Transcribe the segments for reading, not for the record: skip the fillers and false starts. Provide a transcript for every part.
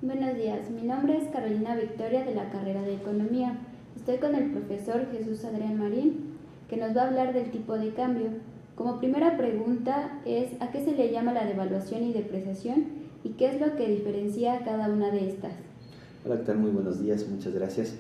Buenos días, mi nombre es Carolina Victoria de la carrera de Economía. Estoy con el profesor Jesús Adrián Marín, que nos va a hablar del tipo de cambio. Como primera pregunta es ¿a qué se le llama la devaluación y depreciación y qué es lo que diferencia a cada una de estas? Hola, ¿qué tal? Muy buenos días, muchas gracias.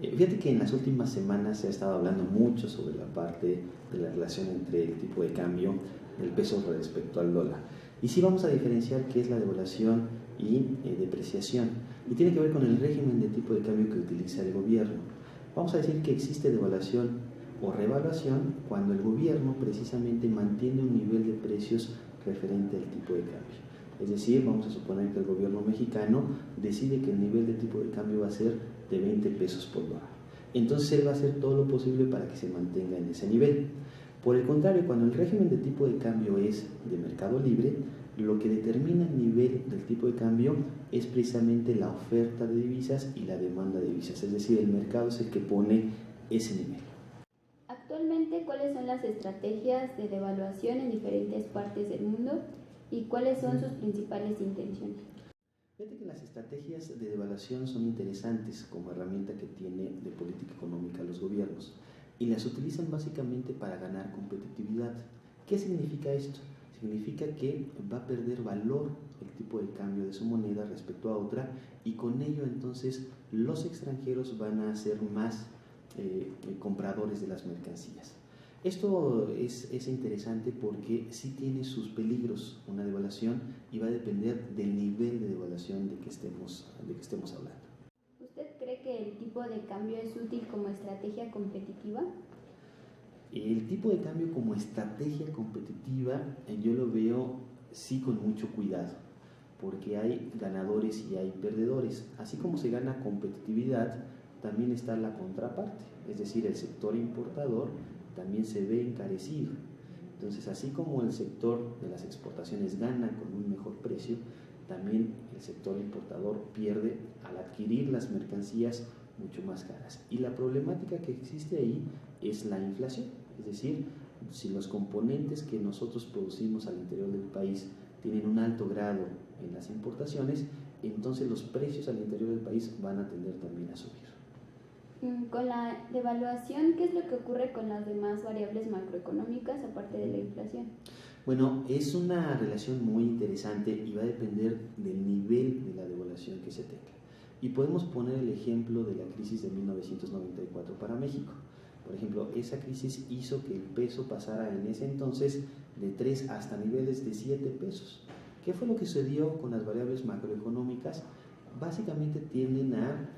Fíjate que en las últimas semanas se ha estado hablando mucho sobre la parte de la relación entre el tipo de cambio del peso respecto al dólar. Y sí vamos a diferenciar qué es la devaluación y depreciación. Y tiene que ver con el régimen de tipo de cambio que utiliza el gobierno. Vamos a decir que existe devaluación o revaluación cuando el gobierno precisamente mantiene un nivel de precios referente al tipo de cambio. Es decir, vamos a suponer que el gobierno mexicano decide que el nivel de tipo de cambio va a ser de 20 pesos por dólar. Entonces él va a hacer todo lo posible para que se mantenga en ese nivel. Por el contrario, cuando el régimen de tipo de cambio es de mercado libre, lo que determina el nivel del tipo de cambio es precisamente la oferta de divisas y la demanda de divisas. Es decir, el mercado es el que pone ese nivel. Actualmente, ¿cuáles son las estrategias de devaluación en diferentes partes del mundo y cuáles son sus principales intenciones? Fíjate que las estrategias de devaluación son interesantes como herramienta que tiene de política económica los gobiernos y las utilizan básicamente para ganar competitividad. ¿Qué significa esto? Significa que va a perder valor el tipo de cambio de su moneda respecto a otra y con ello entonces los extranjeros van a ser más compradores de las mercancías. Esto es interesante porque sí tiene sus peligros una devaluación y va a depender del nivel de devaluación de que estemos hablando. ¿Usted cree que el tipo de cambio es útil como estrategia competitiva? El tipo de cambio como estrategia competitiva yo lo veo sí con mucho cuidado, porque hay ganadores y hay perdedores. Así como se gana competitividad, también está la contraparte, es decir, el sector importador también se ve encarecido. Entonces, así como el sector de las exportaciones gana con un mejor precio, también el sector importador pierde al adquirir las mercancías mucho más caras. Y la problemática que existe ahí es la inflación, es decir, si los componentes que nosotros producimos al interior del país tienen un alto grado en las importaciones, entonces los precios al interior del país van a tender también a subir. Con la devaluación, ¿qué es lo que ocurre con las demás variables macroeconómicas aparte de la inflación? Bueno, es una relación muy interesante y va a depender del nivel de la devaluación que se tenga. Y podemos poner el ejemplo de la crisis de 1994 para México. Por ejemplo, esa crisis hizo que el peso pasara en ese entonces de 3 hasta niveles de 7 pesos. ¿Qué fue lo que sucedió con las variables macroeconómicas? Básicamente tienden a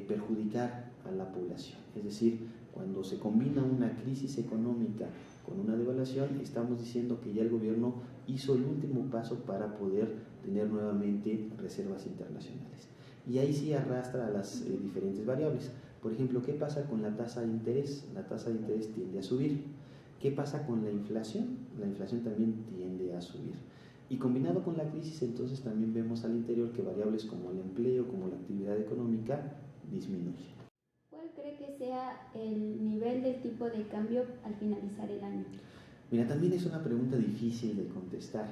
perjudicar a la población. Es decir, cuando se combina una crisis económica con una devaluación, estamos diciendo que ya el gobierno hizo el último paso para poder tener nuevamente reservas internacionales. Y ahí sí arrastra a las diferentes variables. Por ejemplo, ¿qué pasa con la tasa de interés? La tasa de interés tiende a subir. ¿Qué pasa con la inflación? La inflación también tiende a subir. Y combinado con la crisis, entonces también vemos al interior que variables como el empleo, como la actividad económica, disminuyen. ¿Cuál cree que sea el nivel del tipo de cambio al finalizar el año? Mira, también es una pregunta difícil de contestar,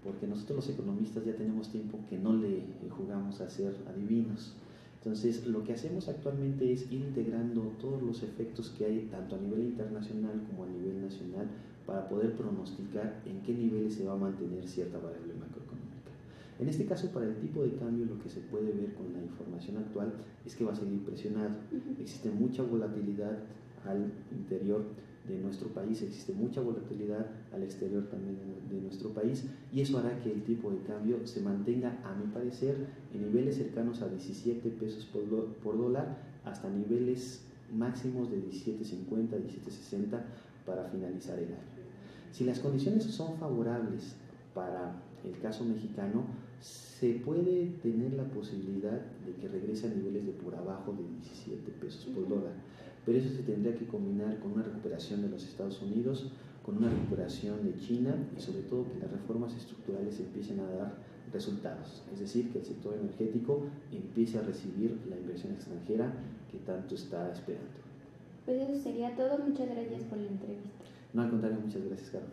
porque nosotros los economistas ya tenemos tiempo que no le jugamos a ser adivinos. Entonces, lo que hacemos actualmente es ir integrando todos los efectos que hay, tanto a nivel internacional como a nivel nacional, para poder pronosticar en qué niveles se va a mantener cierta variable macroeconómica. En este caso, para el tipo de cambio, lo que se puede ver con la información actual es que va a seguir presionado. Existe mucha volatilidad al interior de nuestro país, existe mucha volatilidad al exterior también de nuestro país, y eso hará que el tipo de cambio se mantenga, a mi parecer, en niveles cercanos a 17 pesos por dólar hasta niveles máximos de 17.50, 17.60 para finalizar el año. Si las condiciones son favorables para el caso mexicano, se puede tener la posibilidad de que regrese a niveles de por abajo de 17 pesos por dólar, pero eso se tendría que combinar con una recuperación de los Estados Unidos, con una recuperación de China y sobre todo que las reformas estructurales empiecen a dar resultados, es decir, que el sector energético empiece a recibir la inversión extranjera que tanto está esperando. Pues eso sería todo. Muchas gracias por la entrevista. No, al contrario, muchas gracias, Carlos.